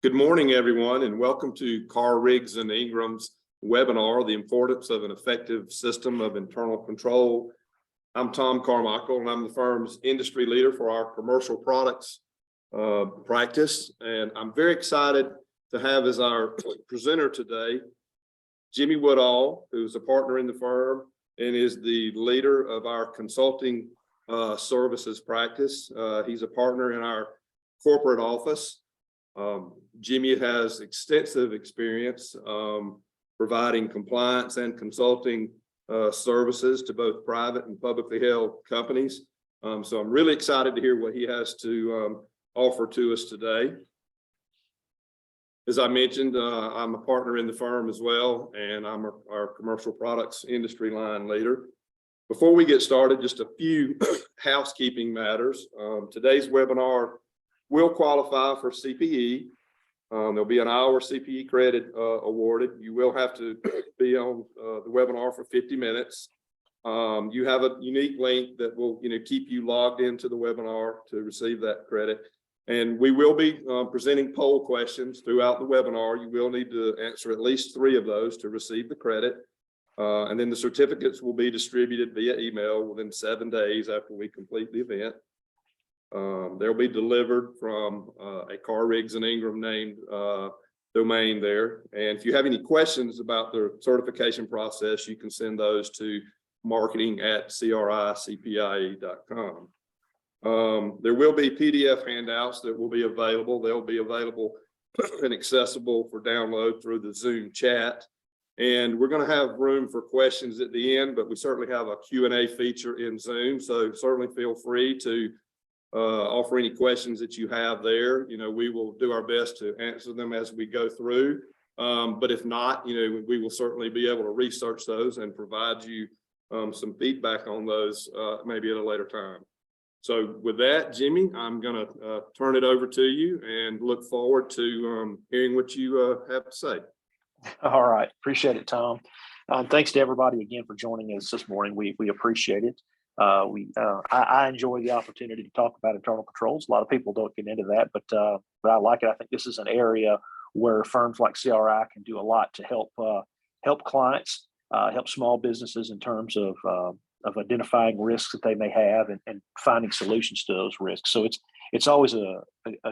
Good morning, everyone, and welcome to Carr, Riggs, and Ingram's webinar, The Importance of an Effective System of Internal Control. I'm Tom Carmichael, and I'm the firm's industry leader for our commercial products practice. And I'm very excited to have as our presenter today, Jimmy Woodall, who's a partner in the firm and is the leader of our consulting services practice. He's a partner in our corporate office. Jimmy has extensive experience providing compliance and consulting services to both private and publicly held companies. So I'm really excited to hear what he has to offer to us today. As I mentioned, I'm a partner in the firm as well, and I'm our commercial products industry line leader. Before we get started, just a few housekeeping matters. Today's webinar will qualify for CPE. There'll be an hour CPE credit awarded. You will have to be on the webinar for 50 minutes. You have a unique link that will keep you logged into the webinar to receive that credit. And we will be presenting poll questions throughout the webinar. You will need to answer at least 3 of those to receive the credit. And then the certificates will be distributed via email within 7 days after we complete the event. They'll be delivered from a Carr, Riggs, and Ingram named domain there. And if you have any questions about the certification process, you can send those to marketing@cricpia.com. There will be PDF handouts that will be available. They'll be available and accessible for download through the Zoom chat. And we're going to have room for questions at the end, but we certainly have a Q&A feature in Zoom. So certainly feel free to offer any questions that you have there. We will do our best to answer them as we go through. But if not, we will certainly be able to research those and provide you some feedback on those maybe at a later time. So with that, Jimmy, I'm going to turn it over to you and look forward to hearing what you have to say. All right. Appreciate it, Tom. Thanks to everybody again for joining us this morning. We appreciate it. I enjoy the opportunity to talk about internal controls. A lot of people don't get into that, but I like it. I think this is an area where firms like CRI can do a lot to help clients, help small businesses in terms of identifying risks that they may have and finding solutions to those risks. So it's always a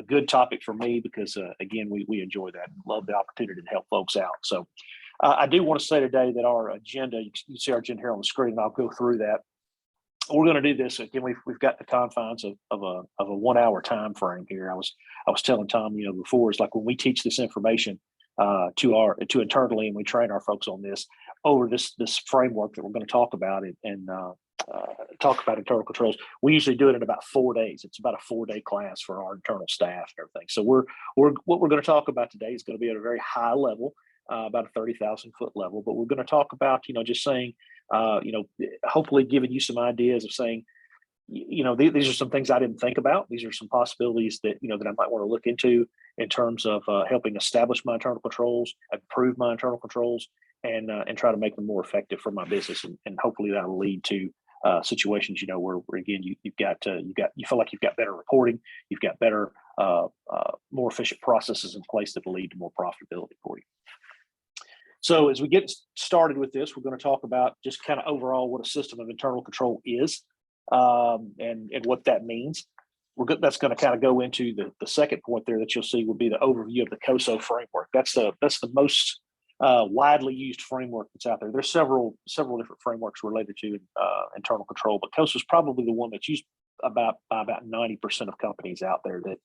good topic for me because again, we enjoy that and love the opportunity to help folks out. So I do want to say today that our agenda, you can see our agenda here on the screen, and I'll go through that. We're going to do this again. We've got the confines of a 1 hour time frame here. I was telling Tom, before, it's like when we teach this information to internally, and we train our folks on this over this framework that we're going to talk about and talk about internal controls. We usually do it in about 4 days. It's about a 4-day class for our internal staff and everything. So what we're going to talk about today is going to be at a very high level, about a 30,000 foot level. But we're going to talk about just saying. Hopefully giving you some ideas of saying, these are some things I didn't think about. These are some possibilities that, that I might want to look into in terms of helping establish my internal controls, improve my internal controls, and try to make them more effective for my business. And hopefully that'll lead to situations, where again, you feel like you've got better reporting, you've got better, more efficient processes in place that will lead to more profitability for you. So as we get started with this, we're going to talk about just kind of overall what a system of internal control is and what that means. That's going to kind of go into the second point there that you'll see will be the overview of the Koso Framework. That's the most widely used framework that's out there. There's several different frameworks related to internal control, but Koso is probably the one that's used by about 90% of companies out there that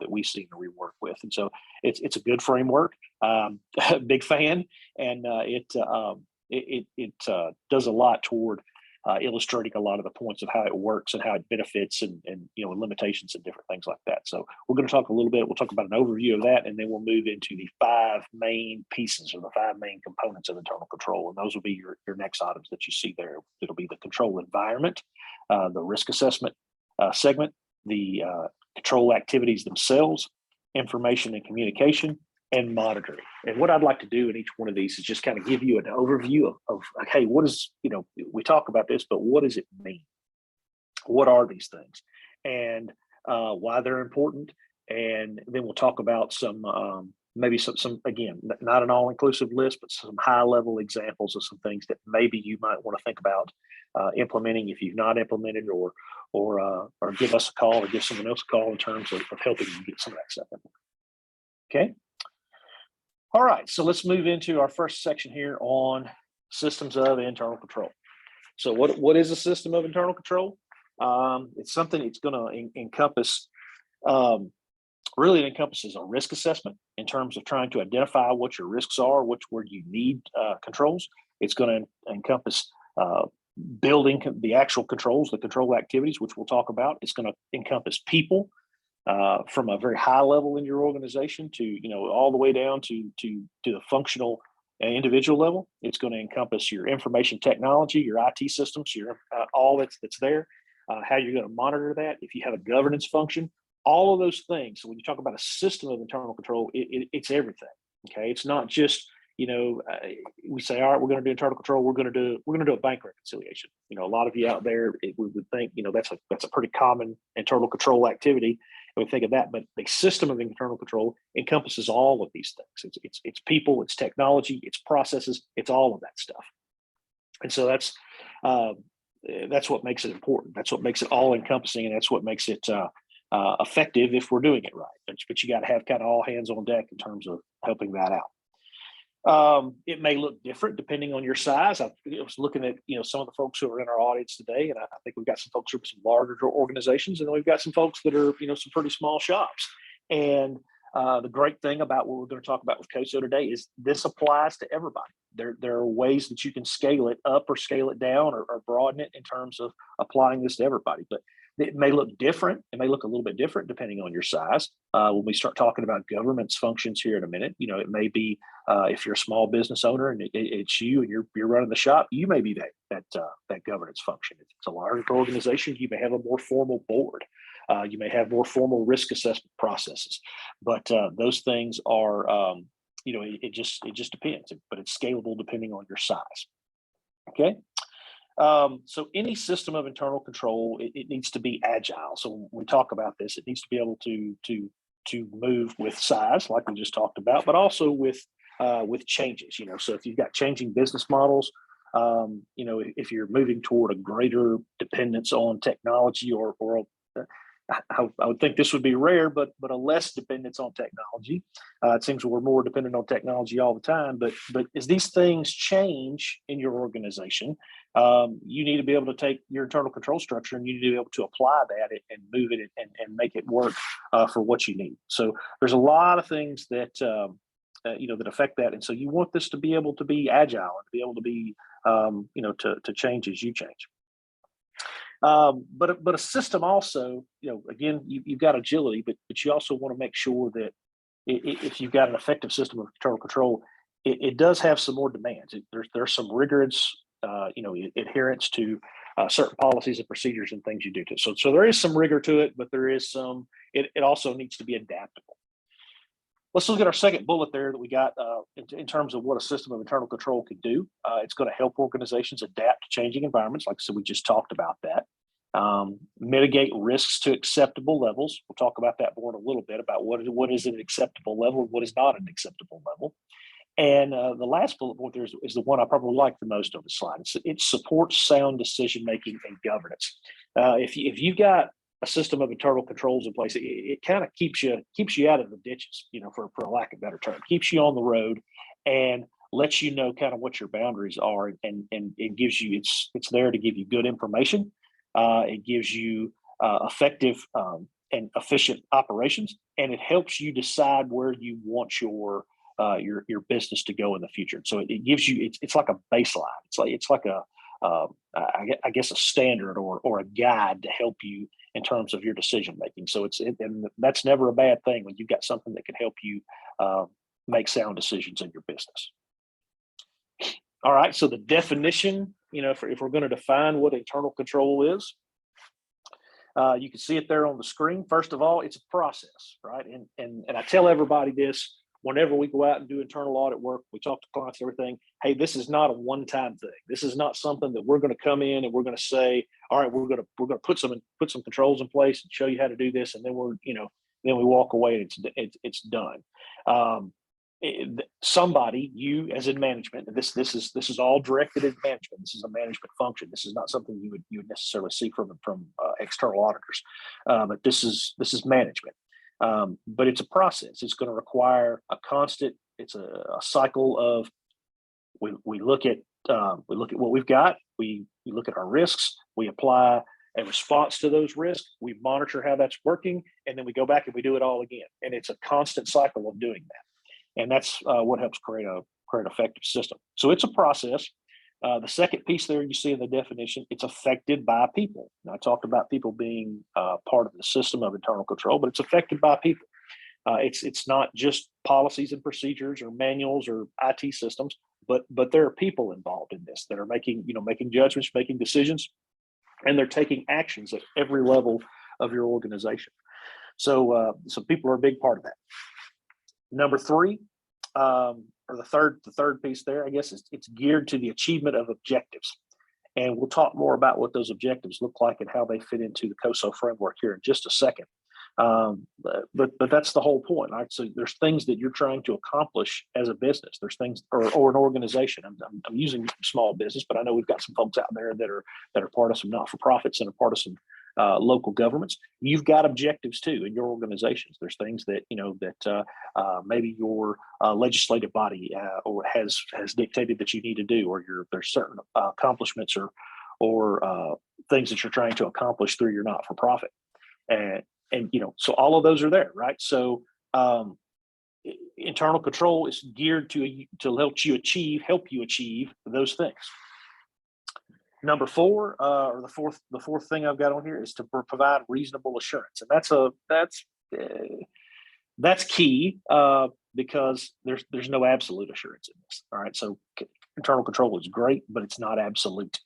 we see and we work with. And so it's a good framework. Big fan, and it does a lot toward illustrating a lot of the points of how it works and how it benefits and limitations and different things like that. So we're going to talk a little bit. We'll talk about an overview of that, and then we'll move into the 5 main pieces or the 5 main components of internal control. And those will be your next items that you see there. It'll be the control environment, the risk assessment segment, the control activities themselves, information and communication, and monitoring. And what I'd like to do in each one of these is just kind of give you an overview of hey, what is, we talk about this, but what does it mean? What are these things? And why they're important, And then we'll talk about some maybe some again, not an all-inclusive list, but some high-level examples of some things that maybe you might want to think about implementing if you've not implemented, or give us a call or give someone else a call in terms of helping you get some of that stuff in. Okay. All right, so let's move into our first section here on systems of internal control. So what is a system of internal control? It's something it's going to encompass, really it encompasses a risk assessment in terms of trying to identify what your risks are, where you need controls. It's going to encompass building the actual controls, the control activities, which we'll talk about. It's going to encompass people from a very high level in your organization to, all the way down to the functional individual level. It's going to encompass your information technology, your IT systems, your all that's there, how you're going to monitor that. If you have a governance function, all of those things. So when you talk about a system of internal control, it's everything. Okay, it's not just we say, all right, we're going to do internal control. We're going to do a bank reconciliation. A lot of you out there, we would think that's a pretty common internal control activity. And we think of that, but the system of internal control encompasses all of these things. It's people, it's technology, it's processes, it's all of that stuff. And so that's what makes it important. That's what makes it all encompassing, and that's what makes it effective if we're doing it right. But you got to have kind of all hands on deck in terms of helping that out. It may look different depending on your size. I was looking at some of the folks who are in our audience today, and I think we've got some folks who are some larger organizations, and then we've got some folks that are some pretty small shops. And the great thing about what we're going to talk about with Koso today is this applies to everybody. There are ways that you can scale it up or scale it down or broaden it in terms of applying this to everybody. But it may look different. It may look a little bit different depending on your size. When we start talking about governance functions here in a minute, it may be if you're a small business owner and it's you and you're running the shop, you may be that governance function. If it's a larger organization, you may have a more formal board. You may have more formal risk assessment processes. But those things are, it just depends. But it's scalable depending on your size. Okay. So any system of internal control, it needs to be agile. So when we talk about this, it needs to be able to move with size, like we just talked about, but also with changes. So if you've got changing business models, if you're moving toward a greater dependence on technology, or I would think this would be rare, but a less dependence on technology. It seems we're more dependent on technology all the time, but as these things change in your organization, you need to be able to take your internal control structure and you need to be able to apply that and move it and make it work for what you need. So there's a lot of things that that affect that, and so you want this to be able to be agile and to be able to be to change as you change. But a system also, again, you've got agility, but you also want to make sure that if you've got an effective system of internal control, it does have some more demands. There's some rigorous, adherence to certain policies and procedures and things you do to it. So there is some rigor to it, but there is some. It also needs to be adaptable. Let's look at our second bullet there that we got in terms of what a system of internal control could do. It's going to help organizations adapt to changing environments. Like I said, we just talked about that. Mitigate risks to acceptable levels. We'll talk about that more in a little bit about what is an acceptable level and what is not an acceptable level. And the last bullet point there is the one I probably like the most on the slide. It supports sound decision making and governance. If you've got a system of internal controls in place, it kind of keeps you out of the ditches, for a lack of a better term, keeps you on the road and lets you know kind of what your boundaries are, and it gives you, it's there to give you good information. It gives you effective and efficient operations, and it helps you decide where you want your business to go in the future. So it gives you, it's like a baseline. It's like a I guess a standard or a guide to help you in terms of your decision making. So and that's never a bad thing when you've got something that can help you make sound decisions in your business. All right. So the definition, if we're going to define what internal control is, you can see it there on the screen. First of all, it's a process, right? And I tell everybody this. Whenever we go out and do internal audit work, we talk to clients, everything. Hey, this is not a one-time thing. This is not something that we're going to come in and we're going to say, all right, we're going to put some controls in place and show you how to do this, and then then we walk away and it's done. Somebody, you as in management, this is all directed at management. This is a management function. This is not something you would necessarily see from external auditors, but this is management. But it's a process. It's going to require a constant. It's a cycle of we look at what we've got. We look at our risks. We apply a response to those risks. We monitor how that's working, and then we go back and we do it all again. And it's a constant cycle of doing that. And that's what helps create an effective system. So it's a process. The second piece there you see in the definition, it's affected by people. Now, I talked about people being part of the system of internal control, but it's affected by people. It's not just policies and procedures or manuals or IT systems, but there are people involved in this that are making judgments, making decisions, and they're taking actions at every level of your organization. So people are a big part of that. Number three, or the third piece there, I guess, it's geared to the achievement of objectives. And we'll talk more about what those objectives look like and how they fit into the Koso framework here in just a second. But that's the whole point, right? So there's things that you're trying to accomplish as a business. There's things, or an organization. I'm using small business, but I know we've got some folks out there that are part of some not-for-profits and are part of some local governments. You've got objectives too in your organizations. There's things that maybe your legislative body or has dictated that you need to do, or there's certain accomplishments or things that you're trying to accomplish through your not-for-profit. And so all of those are there, right? So internal control is geared to help you achieve those things. Number four, or the fourth thing I've got on here is to provide reasonable assurance, and that's key because there's no absolute assurance in this. All right, so internal control is great, but it's not absolute.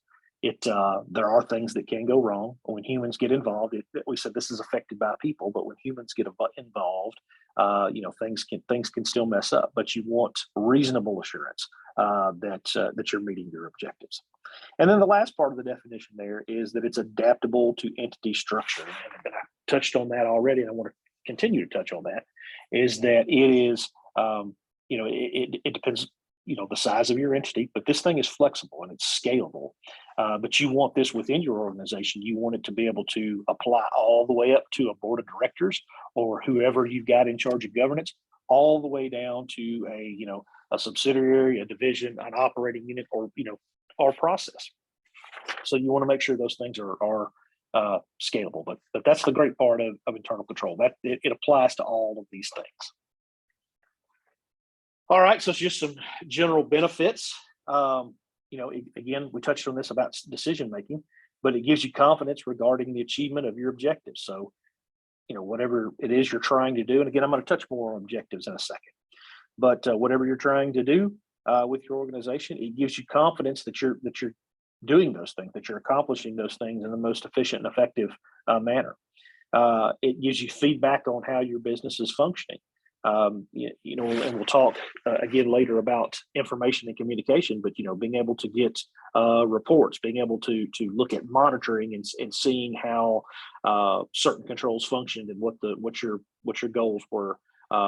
There are things that can go wrong when humans get involved. We said this is affected by people, but when humans get involved, things can still mess up. But you want reasonable assurance that you're meeting your objectives. And then the last part of the definition there is that it's adaptable to entity structure. And I touched on that already, and I want to continue to touch on that. Is that it is it depends the size of your entity, but this thing is flexible and it's scalable. But you want this within your organization. You want it to be able to apply all the way up to a board of directors or whoever you've got in charge of governance, all the way down to a subsidiary, a division, an operating unit, or process. So you want to make sure those things are scalable. But that's the great part of internal control. That it applies to all of these things. All right, so it's just some general benefits. Again, we touched on this about decision making, but it gives you confidence regarding the achievement of your objectives. So, whatever it is you're trying to do, and again, I'm going to touch more on objectives in a second, but whatever you're trying to do with your organization, it gives you confidence that you're doing those things, that you're accomplishing those things in the most efficient and effective manner. It gives you feedback on how your business is functioning. And we'll talk again later about information and communication, but being able to get reports, being able to look at monitoring and seeing how certain controls functioned and what your goals were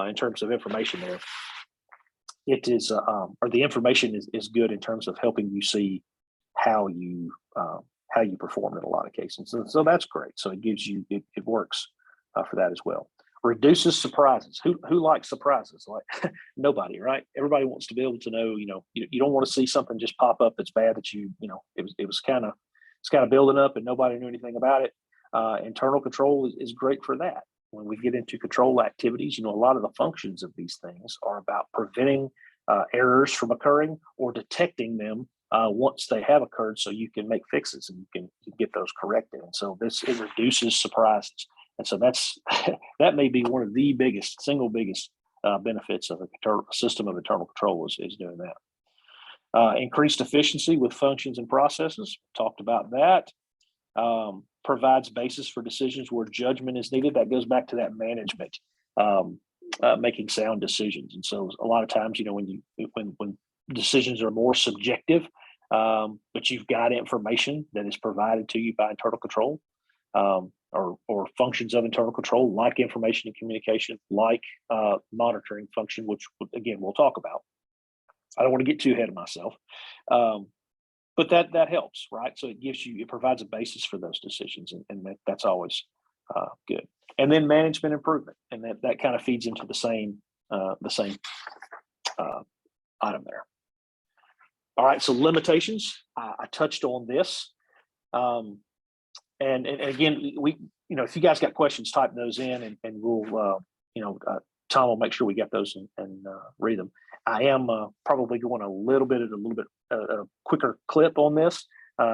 in terms of information there. It is or the information is good in terms of helping you see how you perform in a lot of cases. So that's great. So it gives you it works for that as well. Reduces surprises. Who likes surprises? Like nobody, right? Everybody wants to be able to know. You don't want to see something just pop up that's bad that it was kind of building up and nobody knew anything about it. Internal control is great for that. When we get into control activities, a lot of the functions of these things are about preventing errors from occurring or detecting them once they have occurred, so you can make fixes and you can get those corrected. And so it reduces surprises. And so that may be one of the single biggest benefits of a system of internal control is doing that. Increased efficiency with functions and processes. Talked about that. Provides basis for decisions where judgment is needed. That goes back to that management, making sound decisions. And so a lot of times, when decisions are more subjective, but you've got information that is provided to you by internal control, or functions of internal control, like information and communication, like monitoring function, which again we'll talk about. I don't want to get too ahead of myself, but that helps, right? So it provides a basis for those decisions, and that's always good. And then management improvement, and that kind of feeds into the same item there. All right, so limitations. I touched on this, and again, if you guys got questions, type those in, and we'll Tom will make sure we get those and read them. I am probably going a little bit a quicker clip on this.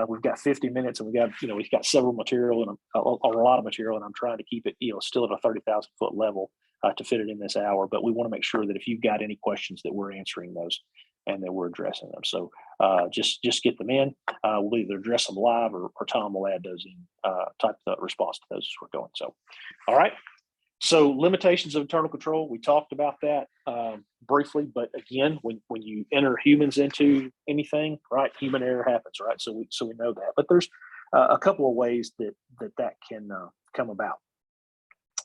We've got 50 minutes, and we've got several material and a lot of material, and I'm trying to keep it still at a 30,000 foot level to fit it in this hour. But we want to make sure that if you've got any questions, that we're answering those and that we're addressing them. So just get them in. We'll either address them live, or Tom will add those in, type the response to those as we're going. So, all right. So limitations of internal control, we talked about that briefly, but again, when you enter humans into anything, right, human error happens, right? So we know that, but there's a couple of ways that can come about.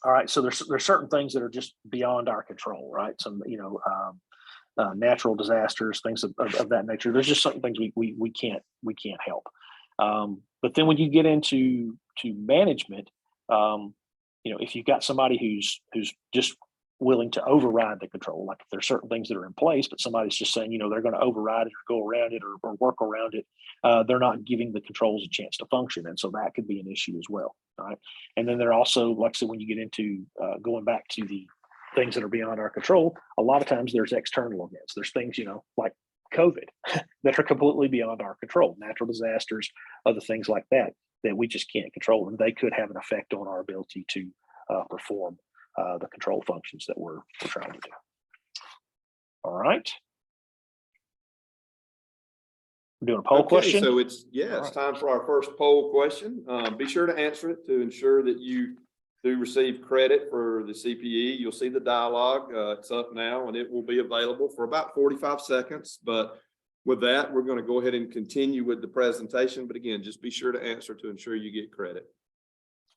All right, so there's certain things that are just beyond our control, right? Some natural disasters, things of that nature. There's just certain things we can't help. But then when you get into management, if you've got somebody who's just willing to override the control, like if there's certain things that are in place, but somebody's just saying, they're going to override it or go around it or work around it, they're not giving the controls a chance to function. And so that could be an issue as well. All right. And then there also, like I said, when you get into going back to the things that are beyond our control, a lot of times there's external events. There's things, like COVID that are completely beyond our control, natural disasters, other things like that we just can't control, and they could have an effect on our ability to perform the control functions that we're trying to do. All right. We're doing a poll question. So it's time for our first poll question. Be sure to answer it to ensure that you do receive credit for the CPE. You'll see the dialogue. It's up now, and it will be available for about 45 seconds. But with that, we're going to go ahead and continue with the presentation. But again, just be sure to answer to ensure you get credit.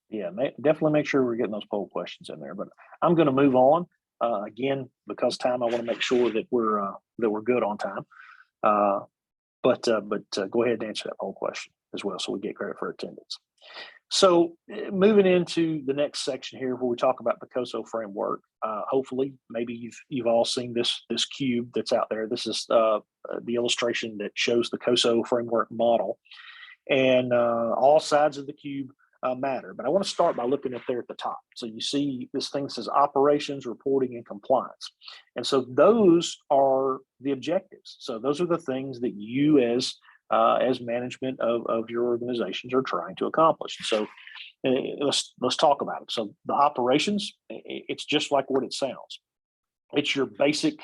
Yeah, definitely make sure we're getting those poll questions in there. But I'm going to move on again because time. I want to make sure that we're good on time. But go ahead and answer that poll question as well, so we get credit for attendance. So moving into the next section here, where we talk about the Koso framework. Hopefully, maybe you've all seen this cube that's out there. This is the illustration that shows the Koso framework model, and all sides of the cube matter. But I want to start by looking up there at the top. So you see this thing says operations, reporting, and compliance. And so those are the objectives. So those are the things that you as management of your organizations are trying to accomplish. So let's talk about it. So the operations, it's just like what it sounds. It's your basic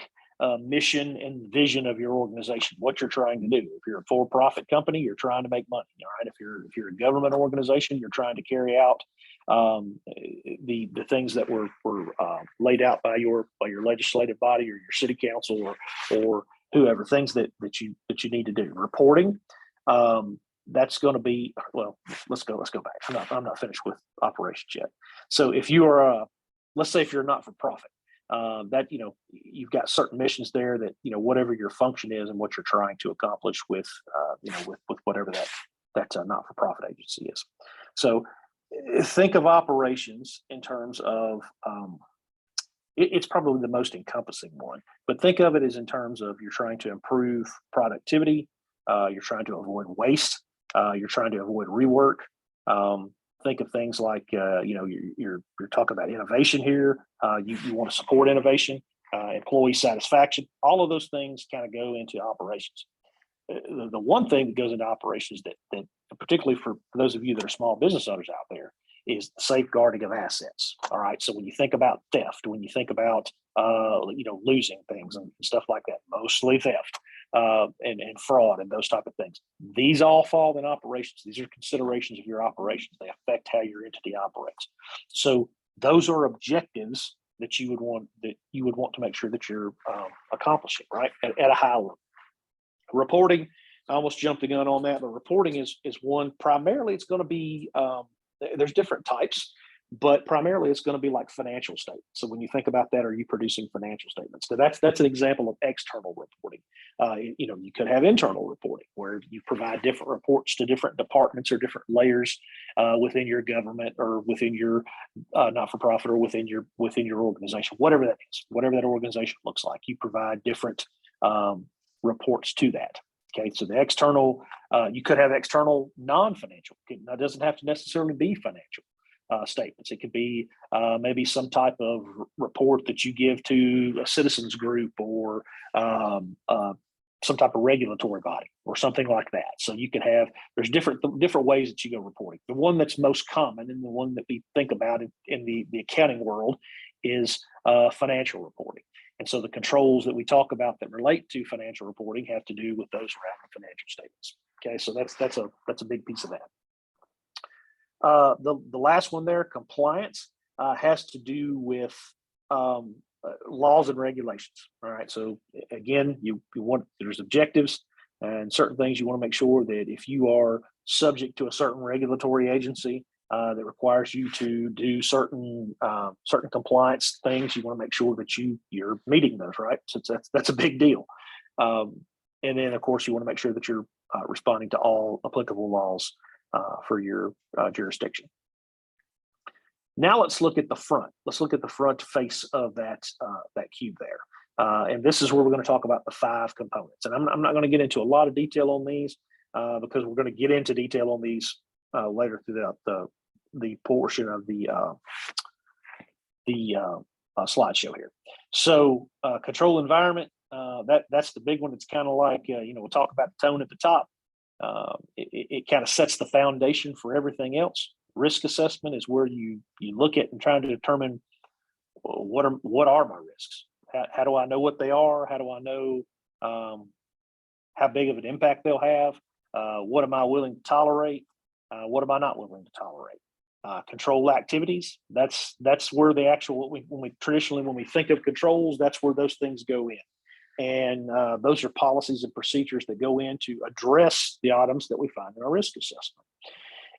mission and vision of your organization, what you're trying to do. If you're a for-profit company, you're trying to make money. All right. If you're a government organization, you're trying to carry out the things that were laid out by your legislative body or your city council or whoever, things that you need to do. Reporting, that's going to be, well, let's go back. I'm not finished with operations yet. So if you are let's say if you're not for profit, that you've got certain missions there that whatever your function is and what you're trying to accomplish with with whatever that not-for-profit agency is. So think of operations in terms of it's probably the most encompassing one, but think of it as in terms of you're trying to improve productivity, you're trying to avoid waste, you're trying to avoid rework. Think of things like you're talking about innovation here. You want to support innovation, employee satisfaction. All of those things kind of go into operations. The one thing that goes into operations that particularly for those of you that are small business owners out there is the safeguarding of assets. All right. So when you think about theft, when you think about losing things and stuff like that, mostly theft and fraud and those type of things, these all fall in operations. These are considerations of your operations. They affect how your entity operates. So those are objectives that you would want to make sure that you're accomplishing, right, at a high level. Reporting, I almost jumped the gun on that, but reporting is one. Primarily, it's going to be there's different types, but primarily it's going to be like financial statements. So when you think about that, are you producing financial statements? So that's an example of external reporting. You could have internal reporting where you provide different reports to different departments or different layers within your government or within your not-for-profit or within your organization, whatever that is, whatever that organization looks like. You provide different reports to that. Okay, so the external, you could have external non-financial. That doesn't have to necessarily be financial statements. It could be maybe some type of report that you give to a citizens group or some type of regulatory body or something like that. So you could have, there's different ways that you go reporting. The one that's most common and the one that we think about in the accounting world is financial reporting. And so the controls that we talk about that relate to financial reporting have to do with those around the financial statements. Okay, so that's a big piece of that. The last one there, compliance, has to do with laws and regulations. All right. So again, there's objectives and certain things you want to make sure that if you are subject to a certain regulatory agency that requires you to do certain compliance things, you want to make sure that you're meeting those, right? So that's a big deal. And then of course you want to make sure that you're responding to all applicable laws for your jurisdiction. Now let's look at the front. Let's look at the front face of that cube there. And this is where we're going to talk about the 5 components. And I'm not going to get into a lot of detail on these because we're going to get into detail on these later throughout the portion of the slideshow here. So control environment, that's the big one. It's kind of like, we'll talk about the tone at the top. It kind of sets the foundation for everything else. Risk assessment is where you look at and trying to determine what are my risks? How do I know what they are? How do I know how big of an impact they'll have? What am I willing to tolerate? What am I not willing to tolerate? Control activities. That's where the actual when we think of controls, that's where those things go in. And those are policies and procedures that go in to address the items that we find in our risk assessment.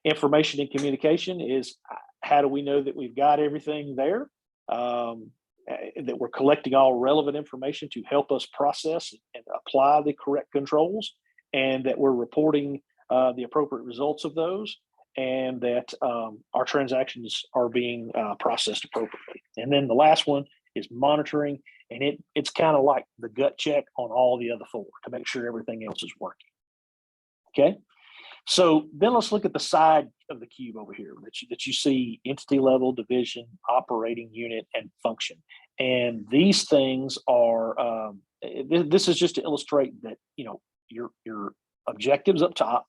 Information and communication is how do we know that we've got everything there, that we're collecting all relevant information to help us process and apply the correct controls, and that we're reporting the appropriate results of those, and that our transactions are being processed appropriately. And then the last one is monitoring, and it's kind of like the gut check on all the other 4 to make sure everything else is working. Okay, so then let's look at the side of the cube over here that you see: entity level, division, operating unit, and function. And these things are this is just to illustrate that your objectives up top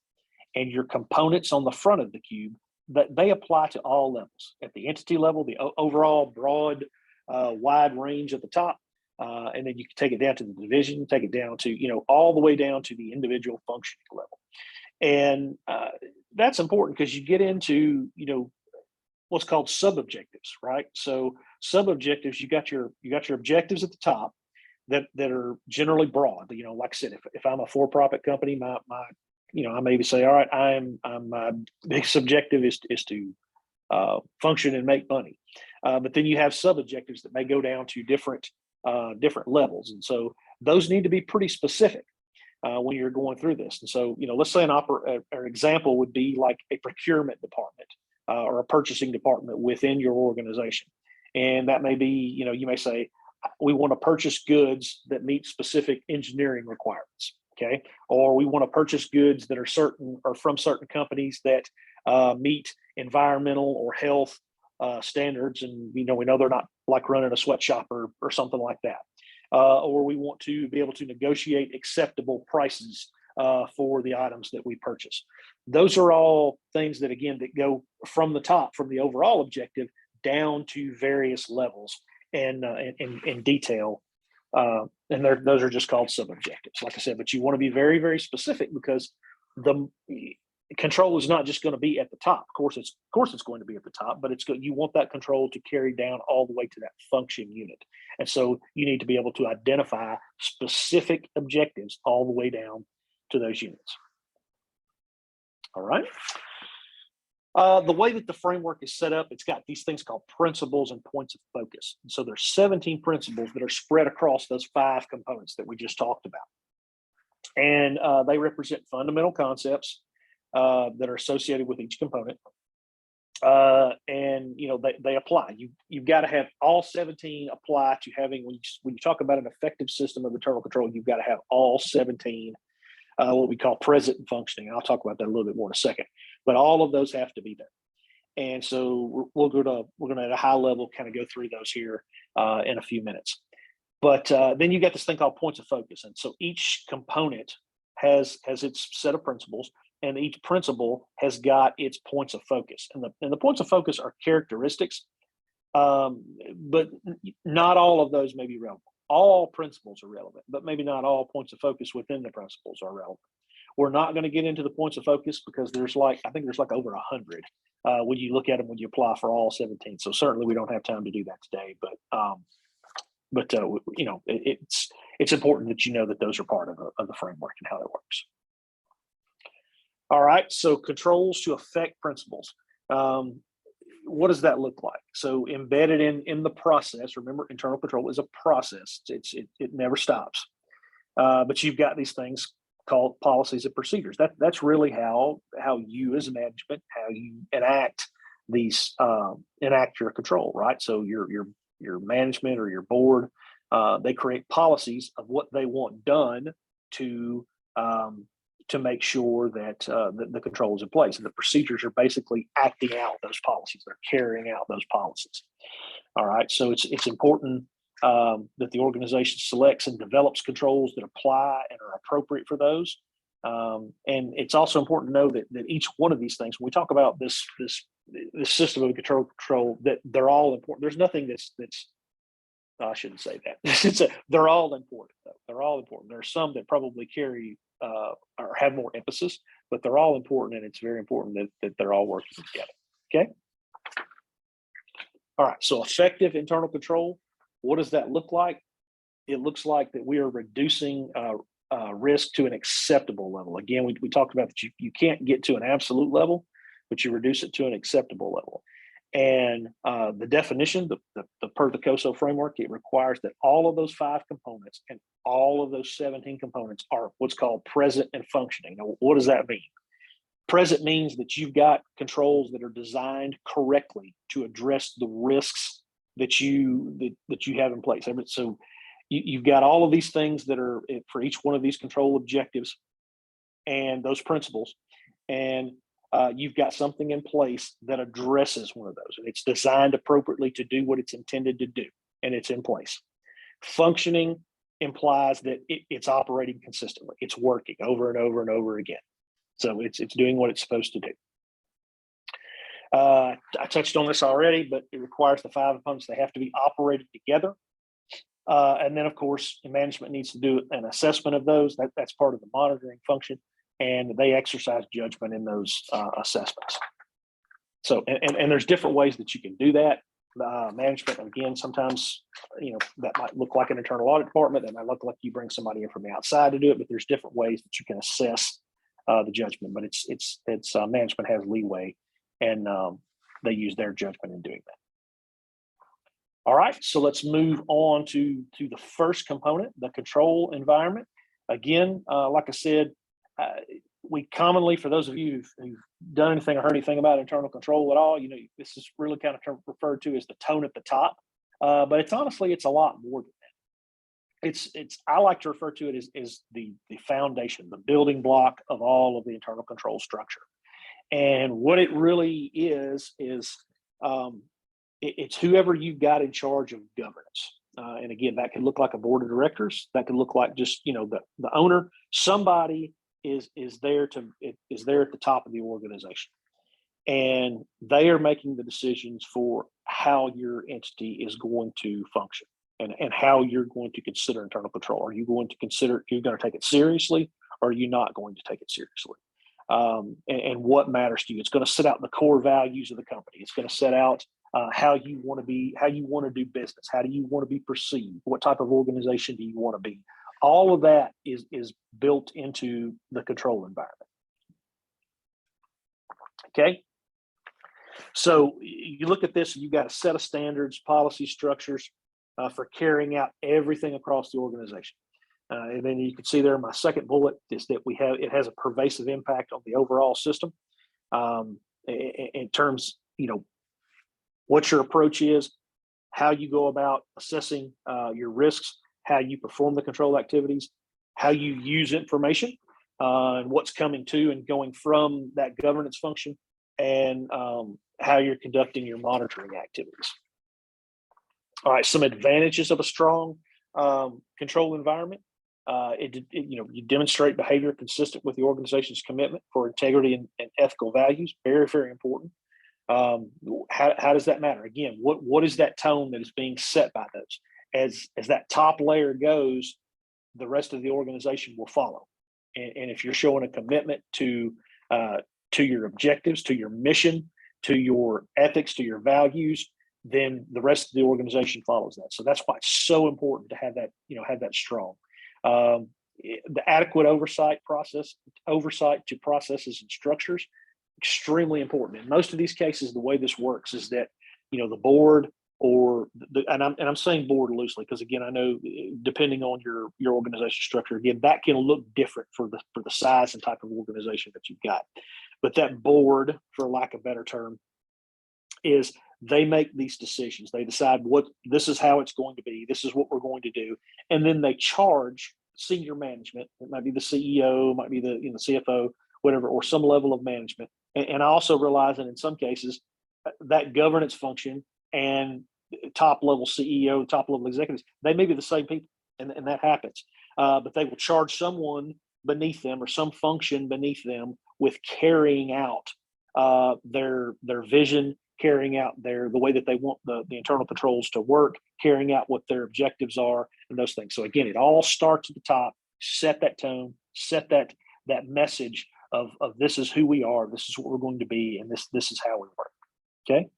and your components on the front of the cube, that they apply to all levels. At the entity level, the overall broad wide range at the top, and then you can take it down to the division, take it down to all the way down to the individual functioning level. And that's important because you get into what's called sub-objectives, right? So sub-objectives, you got your objectives at the top that are generally broad. Like I said, if I'm a for-profit company, my I maybe say, all right, my big subjective is to function and make money. But then you have sub-objectives that may go down to different levels, and so those need to be pretty specific when you're going through this. And so, let's say an example would be like a procurement department or a purchasing department within your organization, and that may be, you may say, we want to purchase goods that meet specific engineering requirements. Okay, or we want to purchase goods that are from certain companies that meet environmental or health standards, and we know they're not like running a sweatshop or something like that. Or we want to be able to negotiate acceptable prices for the items that we purchase. Those are all things that, again, that go from the top, from the overall objective, down to various levels and in detail. And those are just called sub-objectives, like I said. But you want to be very, very specific, because the control is not just going to be at the top. Of course, it's going to be at the top, but you want that control to carry down all the way to that function unit. And so you need to be able to identify specific objectives all the way down to those units. All right. The way that the framework is set up, it's got these things called principles and points of focus. And so there's 17 principles that are spread across those 5 components that we just talked about. And they represent fundamental concepts that are associated with each component. And they apply. You've got to have all 17 apply to having, when you talk about an effective system of internal control, you've got to have all 17 what we call present and functioning. I'll talk about that a little bit more in a second, but all of those have to be there. And so we're going to at a high level kind of go through those here in a few minutes. But then you got this thing called points of focus. And so each component has its set of principles, and each principle has got its points of focus. And the points of focus are characteristics, but not all of those may be relevant. All principles are relevant, but maybe not all points of focus within the principles are relevant. We're not going to get into the points of focus because I think there's like over 100 when you look at them when you apply for all 17. So certainly we don't have time to do that today, but it's important that you know that those are part of the framework and how that works. All right, so controls to affect principles. What does that look like? So embedded in the process, remember, internal control is a process. It never stops. But you've got these things called policies and procedures. That's really how you as management, how you enact your control, right? So your management or your board, they create policies of what they want done to make sure that the control is in place. And the procedures are basically acting out those policies. They're carrying out those policies. All right, so it's important that the organization selects and develops controls that apply and are appropriate for those. And it's also important to know that each one of these things, when we talk about this system of control, that they're all important. There's nothing that's I shouldn't say that. They're all important, though. They're all important. There are some that probably carry or have more emphasis, but they're all important, and it's very important that they're all working together. Okay. All right. So effective internal control. What does that look like? It looks like that we are reducing risk to an acceptable level. Again, we talked about that you can't get to an absolute level, but you reduce it to an acceptable level. And the definition, per the Koso framework, it requires that all of those 5 components and all of those 17 components are what's called present and functioning. Now, what does that mean? Present means that you've got controls that are designed correctly to address the risks that you have in place. So you've got all of these things that are for each one of these control objectives and those principles, and you've got something in place that addresses one of those, and it's designed appropriately to do what it's intended to do, and it's in place. Functioning implies that it's operating consistently. It's working over and over and over again. So it's doing what it's supposed to do. I touched on this already, but it requires the 5 components. They have to be operated together. And then, of course, management needs to do an assessment of those. That's part of the monitoring function, and they exercise judgment in those assessments. So, and there's different ways that you can do that. Management, again, sometimes, that might look like an internal audit department. That might look like you bring somebody in from the outside to do it, but there's different ways that you can assess the judgment. But it's management has leeway, and they use their judgment in doing that. All right, so let's move on to the first component, the control environment. Again, like I said, we commonly, for those of you who've done anything or heard anything about internal control at all, this is really kind of referred to as the tone at the top, but it's a lot more than that. I like to refer to it as the foundation, the building block of all of the internal control structure. And what it really is it's whoever you've got in charge of governance. And again, that could look like a board of directors. That could look like just, the owner. Somebody is there at the top of the organization, and they are making the decisions for how your entity is going to function and how you're going to consider internal control. Are you going to consider, you're going to take it seriously, or are you not going to take it seriously? And what matters to you? It's going to set out the core values of the company. It's going to set out how you want to do business. How do you want to be perceived? What type of organization do you want to be? All of that is built into the control environment. Okay. So you look at this, and you've got a set of standards, policy structures for carrying out everything across the organization. And then you can see there, my second bullet is that it has a pervasive impact on the overall system. In terms, what your approach is, how you go about assessing your risks, how you perform the control activities, how you use information, and what's coming to and going from that governance function, and how you're conducting your monitoring activities. All right, some advantages of a strong control environment. You demonstrate behavior consistent with the organization's commitment for integrity and ethical values. Very, very important. How does that matter? Again, what is that tone that is being set by those? As that top layer goes, the rest of the organization will follow. And if you're showing a commitment to your objectives, to your mission, to your ethics, to your values, then the rest of the organization follows that. So that's why it's so important to have that strong. The adequate oversight to processes and structures, extremely important. In most of these cases, the way this works is that the board and I'm saying board loosely because again, I know depending on your organization structure, again, that can look different for the size and type of organization that you've got. But that board, for lack of a better term, is they make these decisions. They decide this is how it's going to be. This is what we're going to do. And then they charge senior management. It might be the CEO, might be the CFO, whatever, or some level of management. And I also realize that in some cases, that governance function and top level CEO, top level executives, they may be the same people, and that happens. But they will charge someone beneath them or some function beneath them with carrying out their vision, carrying out the way that they want the internal controls to work, carrying out what their objectives are, and those things. So again, it all starts at the top. Set that tone, set that message of this is who we are, this is what we're going to be, and this is how we work. Okay.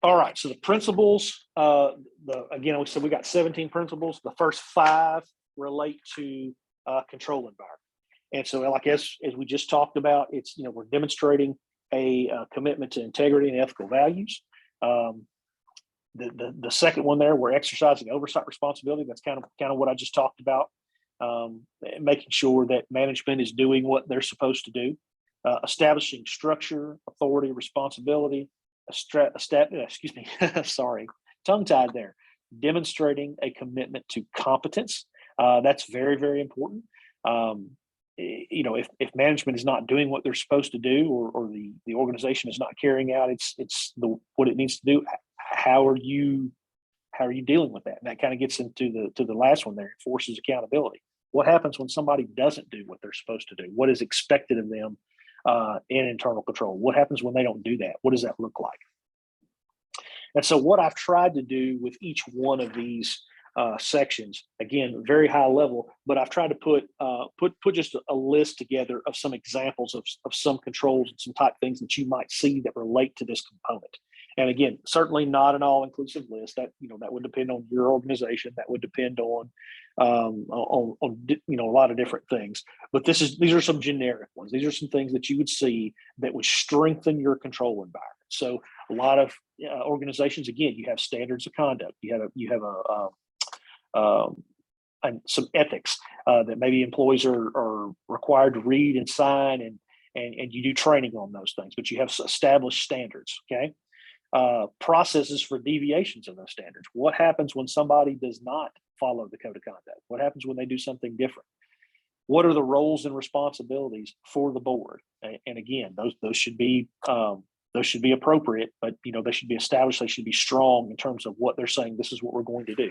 All right. So the principles. Again, we said we got 17 principles. The first 5 relate to control environment. And so, like as we just talked about, it's we're demonstrating a commitment to integrity and ethical values. The second one there, we're exercising oversight responsibility. That's kind of what I just talked about. Making sure that management is doing what they're supposed to do. Establishing structure, authority, responsibility. Sorry, tongue-tied there. Demonstrating a commitment to competence. That's very, very important. If management is not doing what they're supposed to do, or the organization is not carrying out what it needs to do, how are you dealing with that? And that kind of gets into the last one there. It forces accountability. What happens when somebody doesn't do what they're supposed to do? What is expected of them in internal control? What happens when they don't do that? What does that look like? And so what I've tried to do with each one of these sections, again, very high level, but I've tried to put just a list together of some examples of some controls and some type things that you might see that relate to this component. And again, certainly not an all-inclusive list. That would depend on your organization. That would depend on a lot of different things. But these are some generic ones. These are some things that you would see that would strengthen your control environment. So a lot of organizations, again, you have standards of conduct. You have and some ethics that maybe employees are required to read and sign, and you do training on those things. But you have established standards. Okay. Processes for deviations of those standards. What happens when somebody does not follow the code of conduct? What happens when they do something different? What are the roles and responsibilities for the board? And again, those should be appropriate, but they should be established. They should be strong in terms of what they're saying. This is what we're going to do.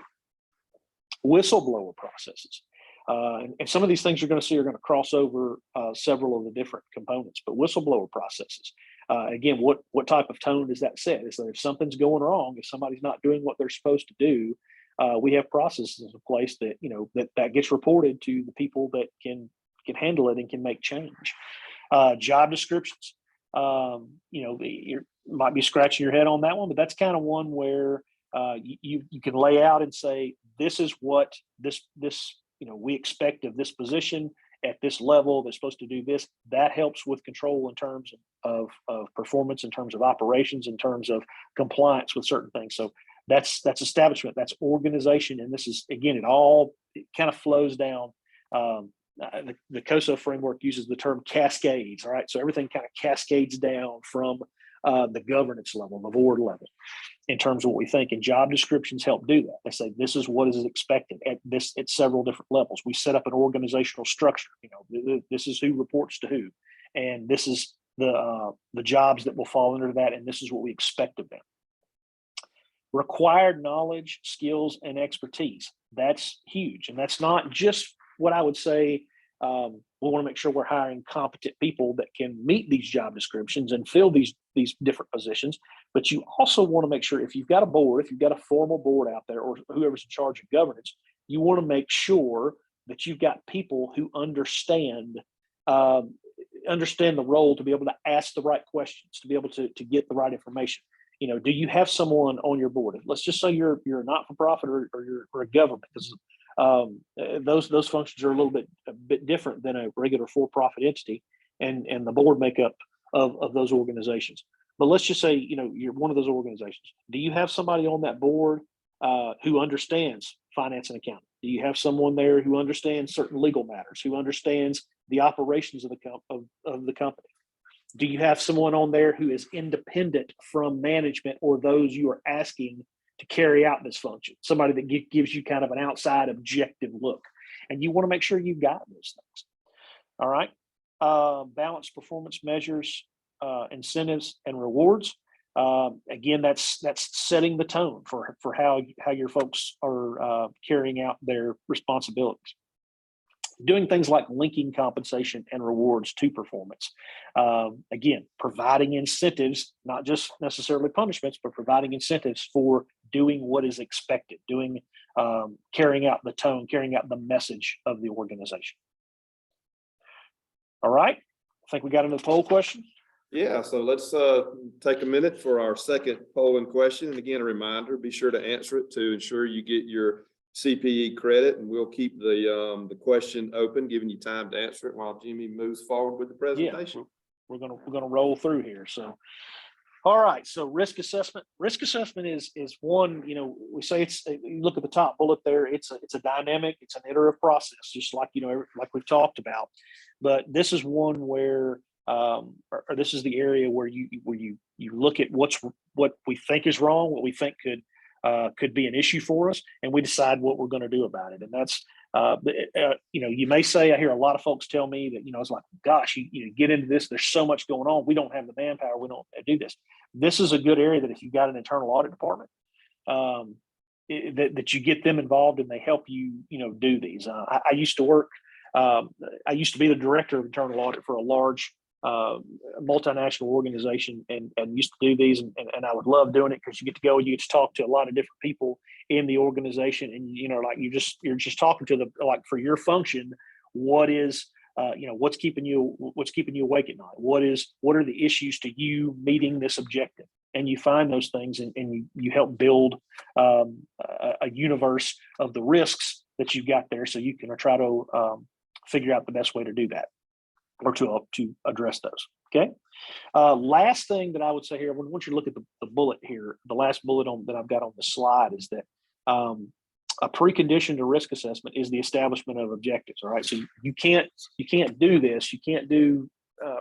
Whistleblower processes. And some of these things you're going to see are going to cross over several of the different components, but whistleblower processes. Again, what type of tone does that set? Is that if something's going wrong, if somebody's not doing what they're supposed to do, we have processes in place that that gets reported to the people that can handle it and can make change. Job descriptions. You might be scratching your head on that one, but that's kind of one where you can lay out and say, this is what this we expect of this position, at this level. They're supposed to do this. That helps with control in terms of performance, in terms of operations, in terms of compliance with certain things. So that's establishment, that's organization. And this is, again, it kind of flows down. The Koso framework uses the term cascades. All right. So everything kind of cascades down from the governance level, the board level, in terms of what we think. And job descriptions help do that. They say this is what is expected at several different levels. We set up an organizational structure. This is who reports to who, and this is the jobs that will fall under that, and this is what we expect of them. Required knowledge, skills, and expertise. That's huge, and that's not just what I would say. We want to make sure we're hiring competent people that can meet these job descriptions and fill these different positions. But you also want to make sure, if you've got a board, if you've got a formal board out there, or whoever's in charge of governance, you want to make sure that you've got people who understand the role to be able to ask the right questions, to be able to get the right information. Do you have someone on your board? Let's just say you're a not-for-profit or you're a government, because those functions are a bit different than a regular for-profit entity, and the board makeup of those organizations. But let's just say you're one of those organizations. Do you have somebody on that board who understands finance and accounting? Do you have someone there who understands certain legal matters, who understands the operations of the company? Do you have someone on there who is independent from management or those you are asking to carry out this function? Somebody that gives you kind of an outside objective look. And you want to make sure you've got those things. All right. Balanced performance measures, incentives, and rewards. Again, that's setting the tone for how your folks are carrying out their responsibilities. Doing things like linking compensation and rewards to performance. Again, providing incentives, not just necessarily punishments, but providing incentives for doing what is expected, carrying out the tone, carrying out the message of the organization. All right, I think we got another poll question. Yeah, so let's take a minute for our second polling question. And again, a reminder, be sure to answer it to ensure you get your CPE credit, and we'll keep the question open, giving you time to answer it while Jimmy moves forward with the presentation. Yeah, we're gonna roll through here. So, all right. So risk assessment. Risk assessment is one. We say you look at the top bullet there. It's a dynamic. It's an iterative process, just like like we've talked about. But this is one where, or this is the area where you look at what we think is wrong, what we think could be an issue for us, and we decide what we're going to do about it. And that's, you may say, I hear a lot of folks tell me that, it's like, gosh, you get into this, there's so much going on. We don't have the manpower. We don't do this. This is a good area that if you've got an internal audit department, that you get them involved and they help you, do these. I used to work, I used to be the director of internal audit for a large multinational organization, and used to do these, and I would love doing it because you get to go and you get to talk to a lot of different people in the organization, and you're just talking to them, like, for your function, what is what's keeping you awake at night, what are the issues to you meeting this objective, and you find those things, and you help build a universe of the risks that you've got there, so you can try to figure out the best way to do that, or to address those. Okay. Last thing that I would say here, once you look at the bullet here, the last bullet that I've got on the slide is that a precondition to risk assessment is the establishment of objectives. All right. So you can't do this. You can't do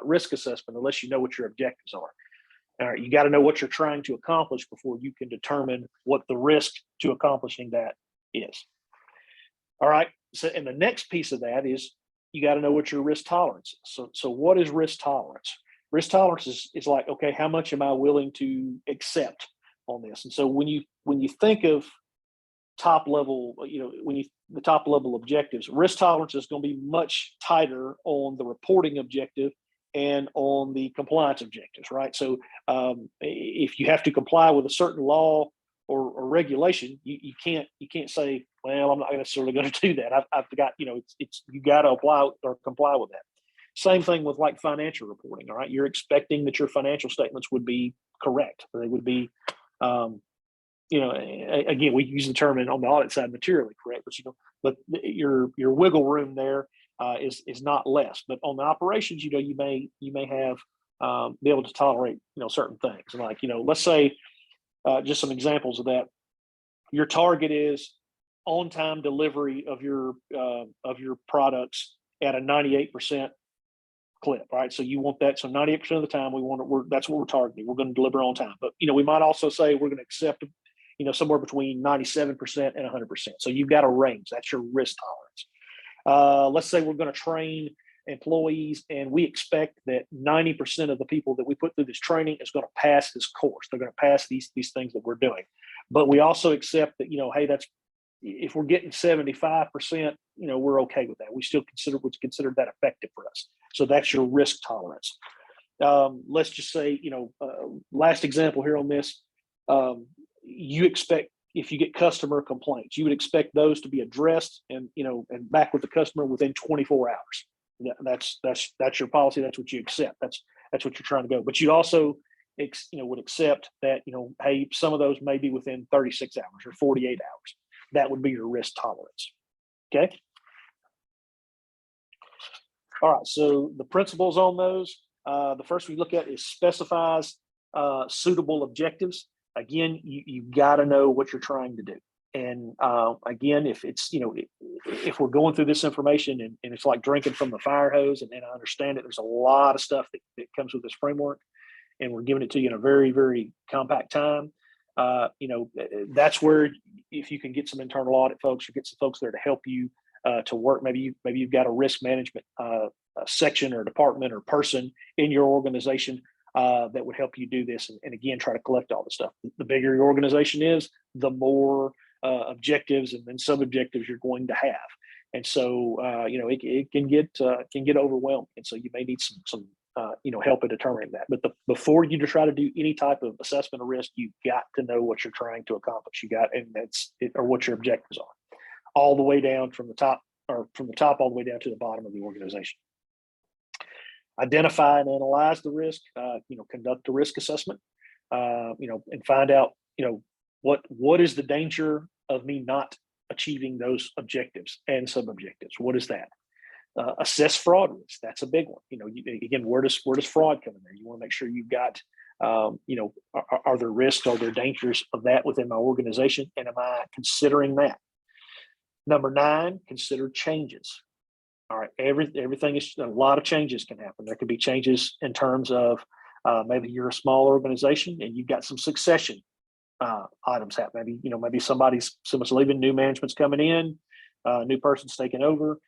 risk assessment unless you know what your objectives are. All right. You got to know what you're trying to accomplish before you can determine what the risk to accomplishing that is. All right. So, and the next piece of that is, you got to know what your risk tolerance is. So what is risk tolerance? Risk tolerance is like, okay, how much am I willing to accept on this? And so when you think of top level, the top level objectives, risk tolerance is going to be much tighter on the reporting objective and on the compliance objectives, right? So if you have to comply with a certain law or regulation, you can't say, well, I'm not necessarily going to do that. I've got, it's you got to apply or comply with that. Same thing with like financial reporting. All right, you're expecting that your financial statements would be correct. They would be, again, we use the term on the audit side, materially correct, but your wiggle room there is not less. But on the operations, you may have be able to tolerate certain things. And like let's say just some examples of that. Your target is on-time delivery of your products at a 98% clip, right? So you want that. So 98% of the time that's what we're targeting. We're going to deliver on time. But we might also say we're going to accept somewhere between 97% and 100%. So you've got a range. That's your risk tolerance. Let's say we're going to train employees and we expect that 90% of the people that we put through this training is going to pass this course. They're going to pass these things that we're doing. But we also accept that, hey, that's, if we're getting 75%, we're okay with that. We still consider that effective for us. So that's your risk tolerance. Let's just say, last example here on this, you expect, if you get customer complaints, you would expect those to be addressed and back with the customer within 24 hours. That's your policy. That's what you accept. That's what you're trying to go. But you also would accept that hey, some of those may be within 36 hours or 48 hours. That would be your risk tolerance. Okay. All right. So the principles on those, the first we look at is specifies suitable objectives. Again, you got to know what you're trying to do. And again, if it's, if we're going through this information and it's like drinking from the fire hose, and I understand that there's a lot of stuff that comes with this framework, and we're giving it to you in a very, very compact time. That's where, if you can get some internal audit folks or get some folks there to help you to work, maybe you've got a risk management section or department or person in your organization that would help you do this. And again, try to collect all the stuff. The bigger your organization is, the more objectives and then sub-objectives you're going to have. And so, it can get overwhelming. And so you may need some help in determining that. But before you try to do any type of assessment of risk, you've got to know what you're trying to accomplish. And that's it, or what your objectives are, all the way down from the top all the way down to the bottom of the organization. Identify and analyze the risk, conduct a risk assessment, and find out, what is the danger of me not achieving those objectives and sub-objectives? What is that? Assess fraud risk. That's a big one. Again, where does fraud come in there? You want to make sure you've got, are there risks, are there dangers of that within my organization? And am I considering that? Number 9, consider changes. All right, everything is, a lot of changes can happen. There could be changes in terms of maybe you're a small organization and you've got some succession items happen. Maybe somebody's leaving, new management's coming in, new person's taking over.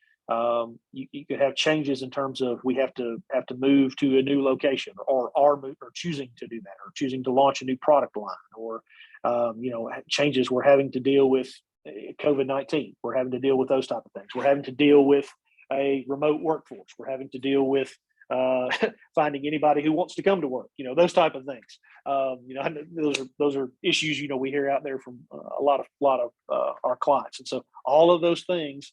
You could have changes in terms of we have to move to a new location, or choosing to do that, or choosing to launch a new product line, or changes we're having to deal with COVID-19. We're having to deal with those type of things. We're having to deal with a remote workforce. We're having to deal with finding anybody who wants to come to work. Those type of things. Those are issues we hear out there from a lot of our clients, and so all of those things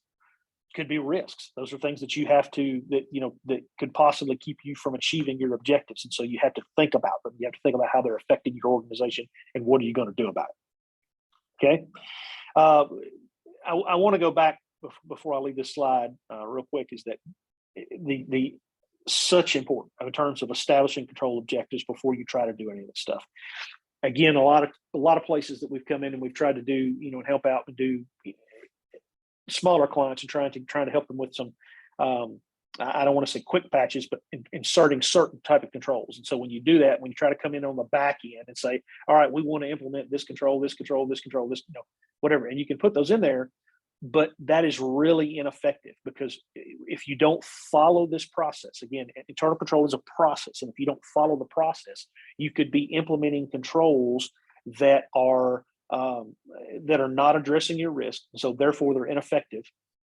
could be risks. Those are things that you have to that could possibly keep you from achieving your objectives, and so you have to think about them. You have to think about how they're affecting your organization and what are you going to do about it. Okay. I want to go back before I leave this slide real quick, is that the such important in terms of establishing control objectives before you try to do any of this stuff. Again, a lot of places that we've come in and we've tried to do, and help out and do smaller clients and trying to help them with some, I don't want to say quick patches, but inserting certain type of controls. And so when you do that, when you try to come in on the back end and say, all right, we want to implement this control, whatever, and you can put those in there, but that is really ineffective, because if you don't follow this process, again, internal control is a process. And if you don't follow the process, you could be implementing controls that are not addressing your risk. So therefore they're ineffective,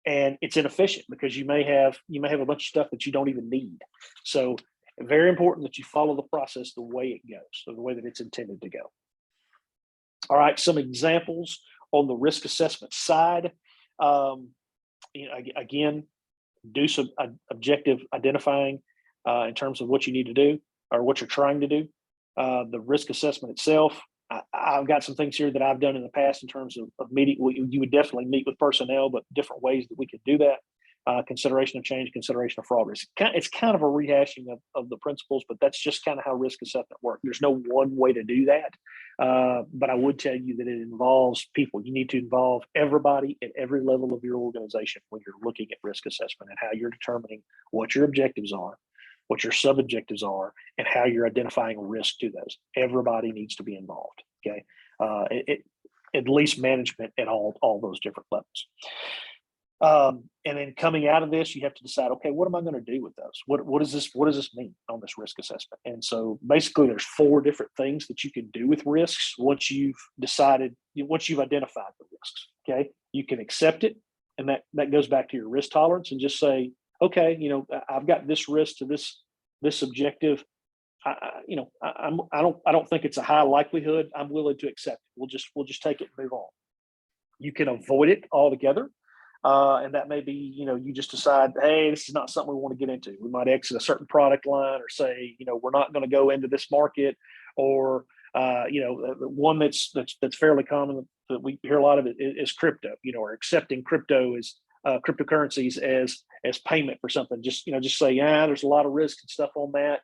and it's inefficient because you may have a bunch of stuff that you don't even need. So very important that you follow the process the way it goes, so the way that it's intended to go. All right, some examples on the risk assessment side. Again, do some objective identifying in terms of what you need to do or what you're trying to do. The risk assessment itself, I've got some things here that I've done in the past in terms of meeting. You would definitely meet with personnel, but different ways that we could do that. consideration of change, consideration of fraud risk. It's kind of a rehashing of the principles, but that's just kind of how risk assessment works. There's no one way to do that. But I would tell you that it involves people. You need to involve everybody at every level of your organization when you're looking at risk assessment and how you're determining what your objectives are, what your sub-objectives are, and how you're identifying risk to those. Everybody needs to be involved, okay? At least management at all those different levels. And then coming out of this, you have to decide, okay, what am I going to do with those? What does this mean on this risk assessment? And so basically there's 4 different things that you can do with risks once you've identified the risks, okay? You can accept it, and that goes back to your risk tolerance, and just say, okay, I've got this risk to this objective. I don't think it's a high likelihood. I'm willing to accept it. We'll just take it and move on. You can avoid it altogether. And that may be, you just decide, hey, this is not something we want to get into. We might exit a certain product line, or say, we're not going to go into this market, or, one that's fairly common that we hear a lot of it is crypto, or accepting crypto as cryptocurrencies as payment for something. Just say, there's a lot of risk and stuff on that.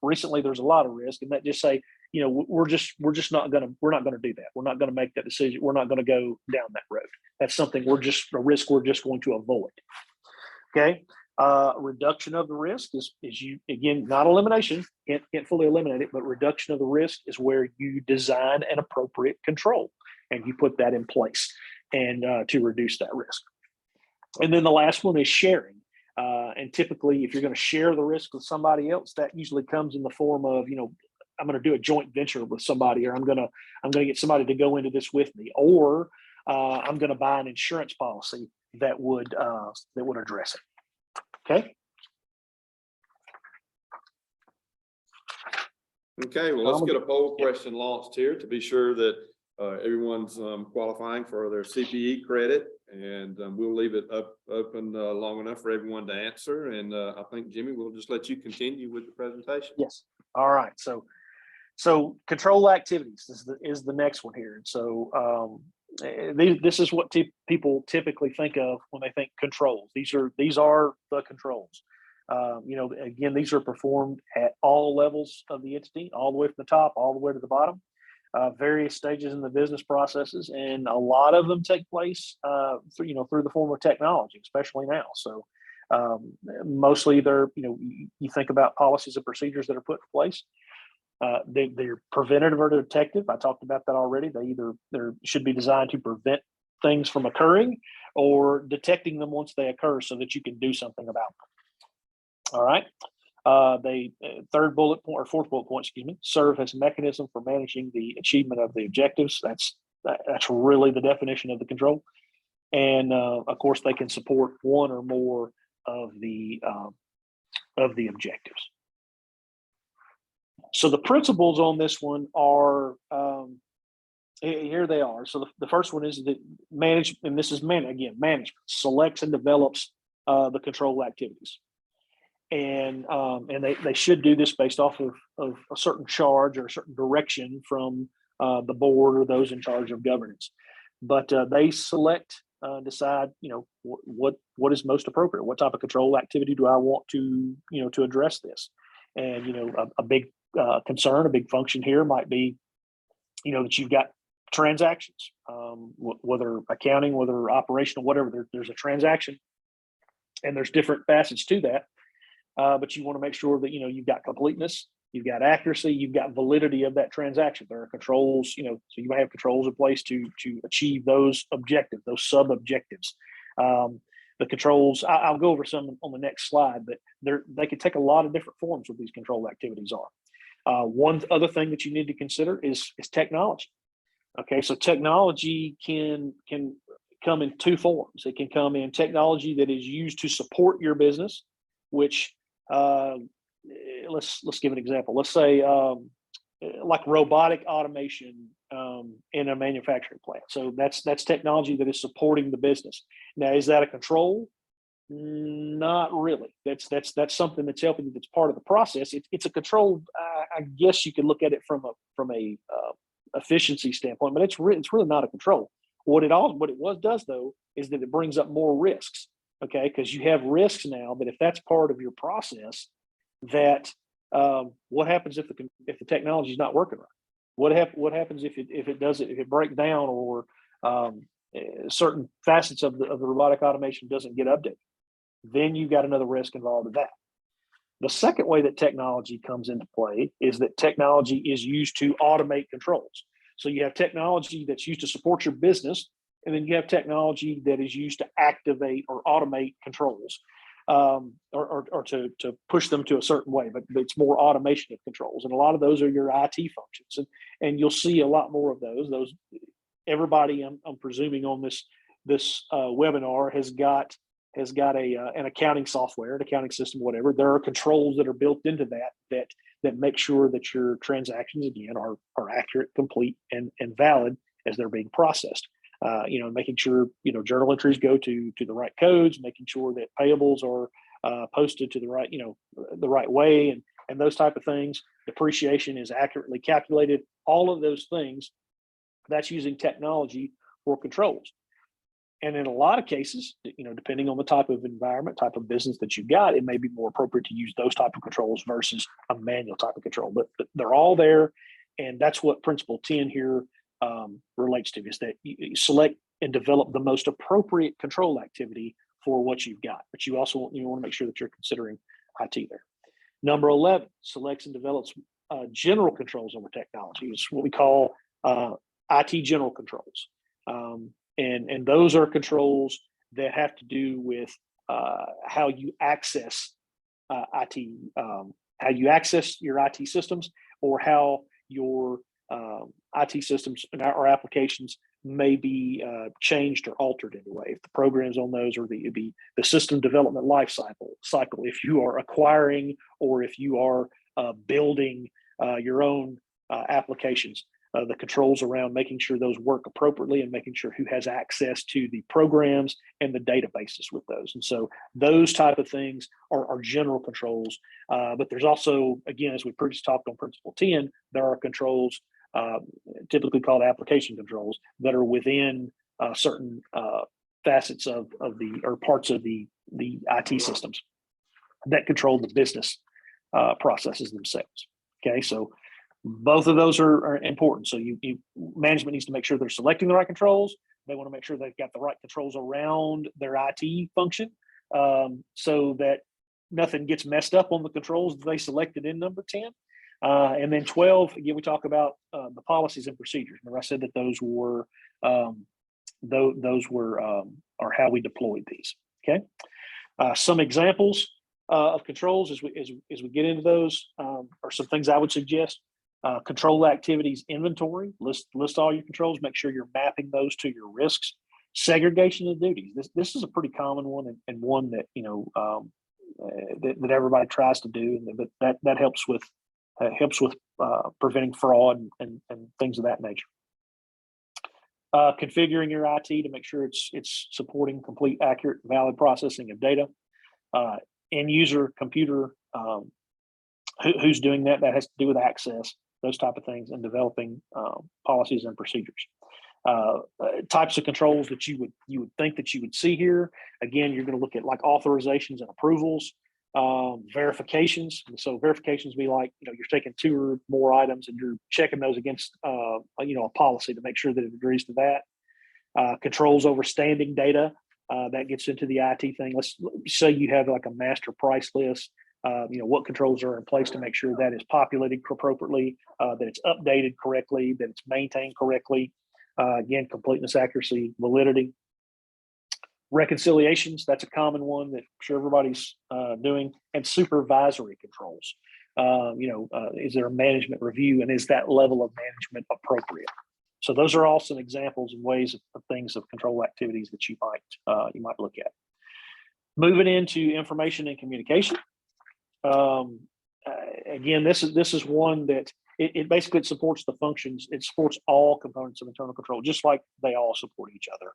Recently there's a lot of risk, and that just say, we're not going to do that. We're not going to make that decision. We're not going to go down that road. That's something a risk we're just going to avoid. Okay. Reduction of the risk is again, not elimination, can't fully eliminate it, but reduction of the risk is where you design an appropriate control and you put that in place and to reduce that risk. And then the last one is sharing. And typically, if you're going to share the risk with somebody else, that usually comes in the form of, I'm going to do a joint venture with somebody, or I'm going to get somebody to go into this with me, or I'm going to buy an insurance policy that would address it. Okay. Okay. Well, let's get a poll question launched here to be sure that everyone's qualifying for their CPE credit, and we'll leave it open long enough for everyone to answer. And I think, Jimmy, we'll just let you continue with the presentation. Yes. All right. So control activities is the next one here. And so this is what people typically think of when they think controls. These are the controls. Again, these are performed at all levels of the entity, all the way from the top, all the way to the bottom. Various stages in the business processes, and a lot of them take place through the form of technology, especially now. So mostly they're, you think about policies and procedures that are put in place. They're preventative or detective. I talked about that already. They should be designed to prevent things from occurring, or detecting them once they occur so that you can do something about them. All right. Third bullet point, or fourth bullet point, serve as a mechanism for managing the achievement of the objectives. That's really the definition of the control. And of course, they can support one or more of the objectives. So the principles on this one are, here they are. So the first one is that management selects and develops the control activities. And they should do this based off of a certain charge or a certain direction from the board or those in charge of governance. But they select, decide, what is most appropriate. What type of control activity do I want to address this? And a big concern, a big function here might be, that you've got transactions, whether accounting, whether operational, whatever. There's a transaction, and there's different facets to that. But you want to make sure that you've got completeness, you've got accuracy, you've got validity of that transaction. There are controls, so you may have controls in place to achieve those objectives, those sub objectives. The controls, I'll go over some on the next slide, but they can take a lot of different forms what these control activities are. One other thing that you need to consider is technology. Okay, so technology can come in 2 forms. It can come in technology that is used to support your business, which let's give an example. Let's say like robotic automation in a manufacturing plant. So that's technology that is supporting the business. Now, is that a control? Not really. That's something that's helping you. That's part of the process. It's a control. I guess you could look at it from a efficiency standpoint, but it's really not a control. What it does though is that it brings up more risks. Okay, because you have risks now that if that's part of your process, that what happens if the technology is not working right? What happens if it breaks down, or certain facets of the robotic automation doesn't get updated? Then you've got another risk involved in that. The second way that technology comes into play is that technology is used to automate controls. So you have technology that's used to support your business, and then you have technology that is used to activate or automate controls, or to push them to a certain way, but it's more automation of controls. And a lot of those are your IT functions, and you'll see a lot more of those. Everybody, I'm presuming on this webinar has got an accounting software, an accounting system, whatever. There are controls that are built into that make sure that your transactions, again, are accurate, complete, and valid as they're being processed. Making sure journal entries go to the right codes, making sure that payables are posted to the right way, and those type of things. Depreciation is accurately calculated. All of those things, that's using technology for controls. And in a lot of cases, depending on the type of environment, type of business that you've got, it may be more appropriate to use those type of controls versus a manual type of control. But they're all there, and that's what Principle 10 here relates to, is that you select and develop the most appropriate control activity for what you've got. But you also want to make sure that you're considering IT there. Number 11, selects and develops general controls over technology. It's what we call IT general controls. And those are controls that have to do with how you access IT, how you access your IT systems, or how your IT systems or applications may be changed or altered in a way. If the programs on those, or the system development life cycle, if you are acquiring or if you are building your own applications. The controls around making sure those work appropriately and making sure who has access to the programs and the databases with those. And so those type of things are general controls. But there's also, again, as we previously talked on Principle 10, there are controls typically called application controls that are within certain facets of or parts of the IT systems that control the business processes themselves. Okay, so both of those are important. So management needs to make sure they're selecting the right controls. They want to make sure they've got the right controls around their IT function, so that nothing gets messed up on the controls that they selected in number 10. And then 12, again, we talk about the policies and procedures. Remember, I said that those were are how we deployed these. Okay, some examples of controls as we get into those are some things I would suggest. Control activities inventory, list all your controls, make sure you're mapping those to your risks. Segregation of duties. This is a pretty common one, and one that that everybody tries to do, but that helps with preventing fraud and things of that nature. Configuring your IT to make sure it's supporting complete, accurate, valid processing of data. End user computer, who's doing that? That has to do with access, those type of things, and developing policies and procedures. Types of controls that you would think that you would see here. Again, you're going to look at like authorizations and approvals, verifications. And so verifications be like, you're taking 2 or more items and you're checking those against a policy to make sure that it agrees to that. Controls over standing data. That gets into the IT thing. Let's say you have like a master price list. What controls are in place to make sure that is populated appropriately, that it's updated correctly, that it's maintained correctly. Again, completeness, accuracy, validity. Reconciliations, that's a common one that I'm sure everybody's doing. And supervisory controls. Is there a management review, and is that level of management appropriate? So those are all some examples and ways of things, of control activities that you might look at. Moving into information and communication. Again, this is one that it basically supports the functions. It supports all components of internal control, just like they all support each other.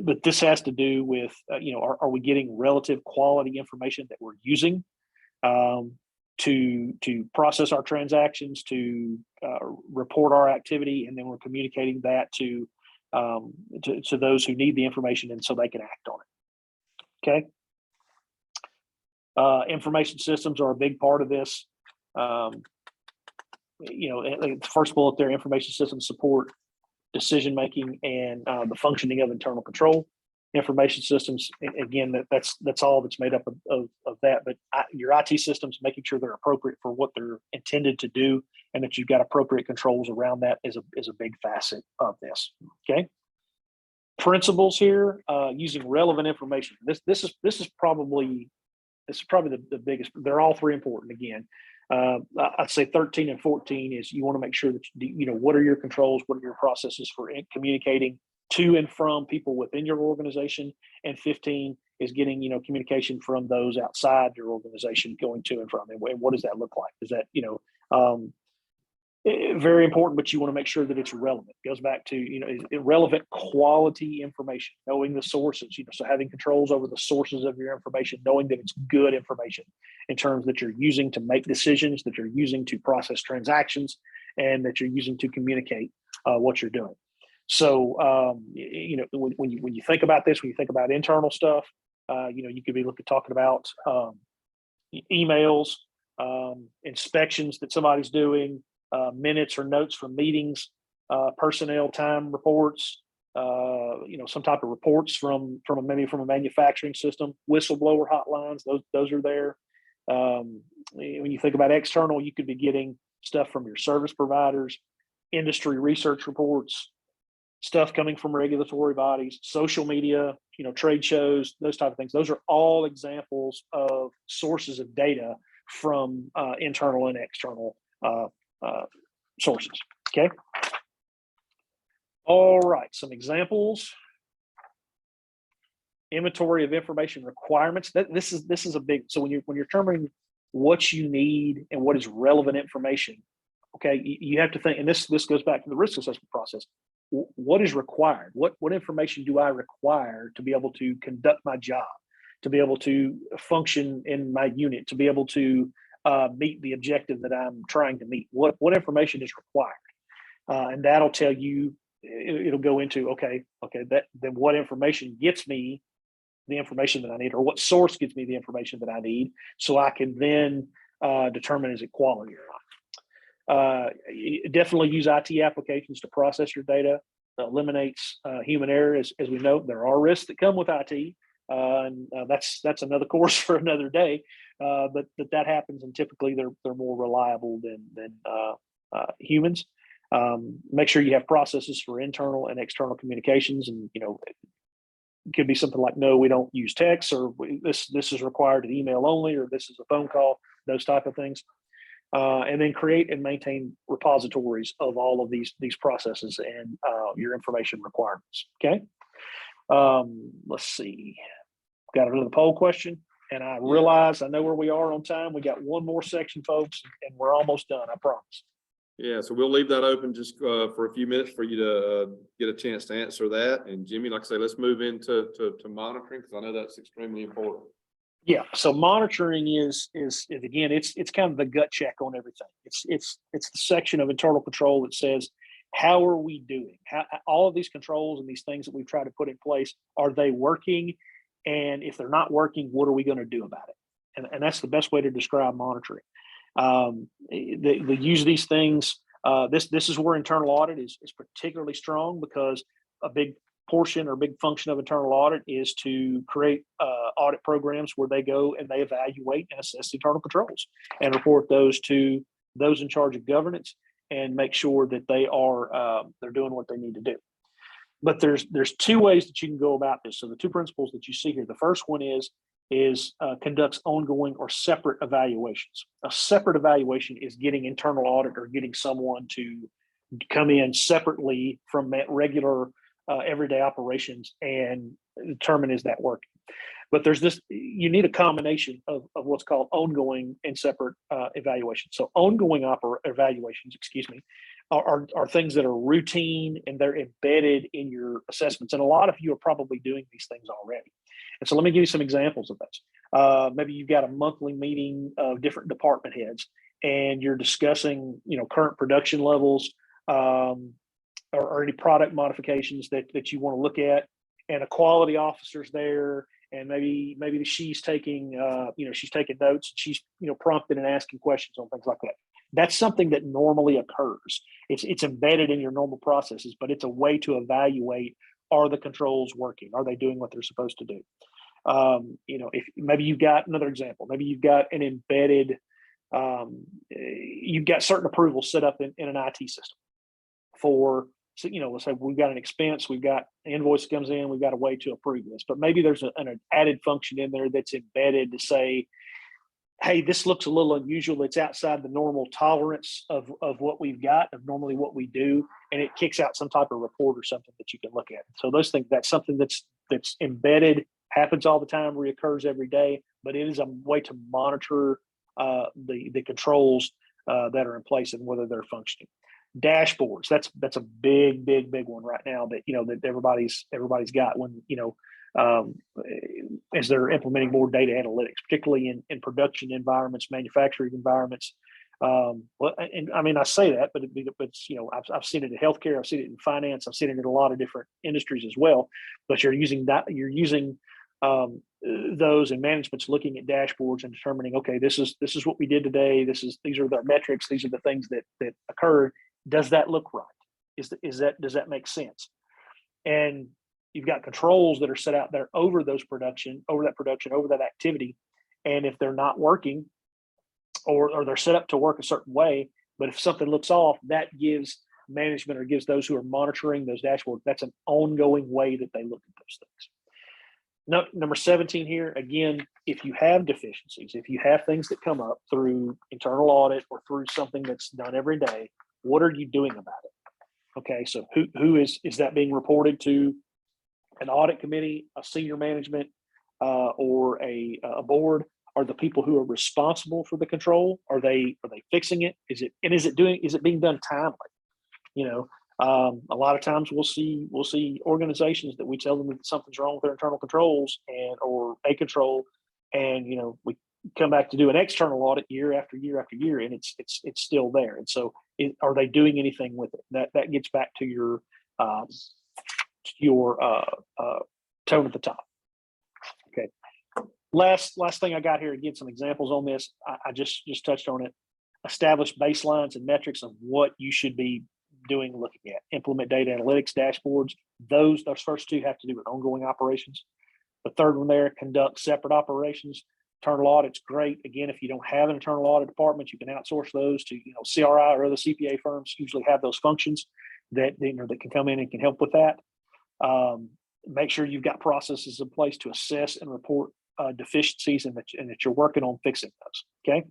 But this has to do with, are we getting relative quality information that we're using to process our transactions, to report our activity, and then we're communicating that to to those who need the information, and so they can act on it. Okay. Information systems are a big part of this. The first bullet there, information systems support decision making and the functioning of internal control. Information systems, again, that's all that's made up of that. But your IT systems, making sure they're appropriate for what they're intended to do, and that you've got appropriate controls around that is a big facet of this. Okay. Principles here, using relevant information. This is probably the biggest. They're all three important. Again, I'd say 13 and 14 is you want to make sure that what are your controls, what are your processes for communicating to and from people within your organization, and 15 is getting communication from those outside your organization going to and from. And what does that look like? Is that very important, but you want to make sure that it's relevant. It goes back to relevant quality information, knowing the sources. So having controls over the sources of your information, knowing that it's good information in terms that you're using to make decisions, that you're using to process transactions, and that you're using to communicate what you're doing. So when you think about this, when you think about internal stuff, you could be talking about emails, inspections that somebody's doing, minutes or notes from meetings, personnel time reports, some type of reports from maybe from a manufacturing system, whistleblower hotlines. Those are there. When you think about external, you could be getting stuff from your service providers, industry research reports, stuff coming from regulatory bodies, social media, trade shows, those type of things. Those are all examples of sources of data from internal and external sources. Okay. All right. Some examples. Inventory of information requirements. This is a big. So when you're determining what you need and what is relevant information, okay, you have to think. And this goes back to the risk assessment process. What is required? What information do I require to be able to conduct my job, to be able to function in my unit, to be able to meet the objective that I'm trying to meet? What information is required? And that'll tell you, it'll go into, then what information gets me the information that I need, or what source gives me the information that I need, so I can then determine is it quality or not. Definitely use IT applications to process your data. Eliminates human error. As we know, there are risks that come with IT. And that's another course for another day. But that happens, and typically they're more reliable than humans. Make sure you have processes for internal and external communications, and it could be something like, no, we don't use text, or this is required at email only, or this is a phone call. Those type of things. And then create and maintain repositories of all of these processes and your information requirements. Okay. Let's see. Got another poll question, and I realize I know where we are on time. We got one more section, folks, and we're almost done. I promise. Yeah, so we'll leave that open just for a few minutes for you to get a chance to answer that. And Jimmy, like I say, let's move into monitoring, because I know that's extremely important. Yeah. So monitoring is again, it's kind of the gut check on everything. It's the section of internal control that says, how are we doing? How all of these controls and these things that we've tried to put in place, are they working? And if they're not working, what are we going to do about it? And that's the best way to describe monitoring. They use these things. This is where internal audit is particularly strong, because a big portion or big function of internal audit is to create audit programs where they go and they evaluate and assess internal controls and report those to those in charge of governance, and make sure that they're doing what they need to do. But there's two ways that you can go about this. So the two principles that you see here, the first one is conducts ongoing or separate evaluations. A separate evaluation is getting internal audit or getting someone to come in separately from regular everyday operations and determine, is that working? But you need a combination of what's called ongoing and separate evaluations. So ongoing evaluations, are things that are routine and they're embedded in your assessments. And a lot of you are probably doing these things already. And so let me give you some examples of those. Maybe you've got a monthly meeting of different department heads, and you're discussing, current production levels, or any product modifications that you want to look at, and a quality officer's there, and maybe she's taking she's taking notes, she's prompting and asking questions on things like that. That's something that normally occurs. It's embedded in your normal processes, but it's a way to evaluate, are the controls working? Are they doing what they're supposed to do? If maybe you've got another example, maybe you've got an embedded, you've got certain approvals set up in an IT system for, so, let's say we've got an expense, we've got an invoice comes in, we've got a way to approve this, but maybe there's an added function in there that's embedded to say, hey, this looks a little unusual. It's outside the normal tolerance of what we've got, of normally what we do, and it kicks out some type of report or something that you can look at. So those things, that's something that's embedded, happens all the time, reoccurs every day, but it is a way to monitor the controls that are in place and whether they're functioning. Dashboards, that's a big one right now that that everybody's got when as they're implementing more data analytics, particularly in production environments, manufacturing environments. And I mean, I say that, but it's I've seen it in healthcare, I've seen it in finance, I've seen it in a lot of different industries as well. But you're using those, and management's looking at dashboards and determining, okay, this is what we did today. These are the metrics. These are the things that occurred. Does that look right? Does that make sense? And you've got controls that are set out there over that production, over that activity. And if they're not working, or they're set up to work a certain way, but if something looks off, that gives management, or gives those who are monitoring those dashboards, that's an ongoing way that they look at those things. Number 17 here, again, if you have deficiencies, if you have things that come up through internal audit or through something that's done every day, what are you doing about it? Okay, so who is that being reported to? An audit committee, a senior management, or a board? Are the people who are responsible for the control, are they fixing it? Is it being done timely? A lot of times we'll see organizations that we tell them that something's wrong with their internal controls or a control, and we come back to do an external audit year after year after year, and it's still there. And so, are they doing anything with it? That gets back to your tone at the top. Okay. Last thing I got here, again, some examples on this. I just touched on it. Establish baselines and metrics of what you should be doing, looking at. Implement data analytics dashboards. Those first two have to do with ongoing operations. The third one there, conduct separate operations. Internal audit's great. Again, if you don't have an internal audit department, you can outsource those to CRI or other CPA firms. Usually have those functions that can come in and can help with that. Make sure you've got processes in place to assess and report deficiencies, and that you're working on fixing those. Okay.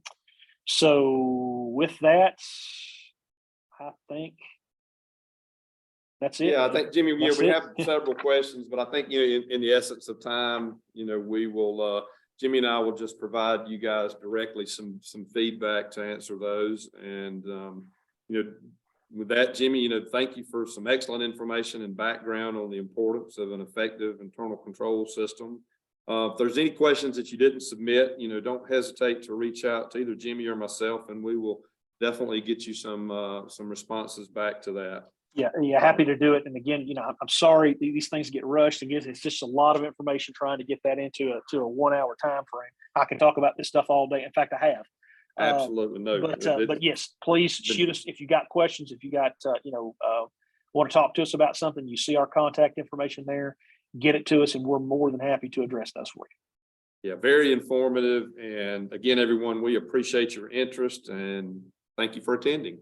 So with that, I think that's it. Yeah, I think, Jimmy, we have several questions, but I think, in the essence of time, we will, Jimmy and I will just provide you guys directly some feedback to answer those. And, with that, Jimmy, thank you for some excellent information and background on the importance of an effective internal control system. If there's any questions that you didn't submit, don't hesitate to reach out to either Jimmy or myself, and we will definitely get you some responses back to that. Yeah, happy to do it. And again, I'm sorry these things get rushed. Again, it's just a lot of information trying to get that into a 1 hour time frame. I can talk about this stuff all day. In fact, I have. Absolutely. No. But yes, please shoot us if you got questions. If you got want to talk to us about something, you see our contact information there. Get it to us, and we're more than happy to address those for you. Yeah, very informative. And again, everyone, we appreciate your interest, and thank you for attending.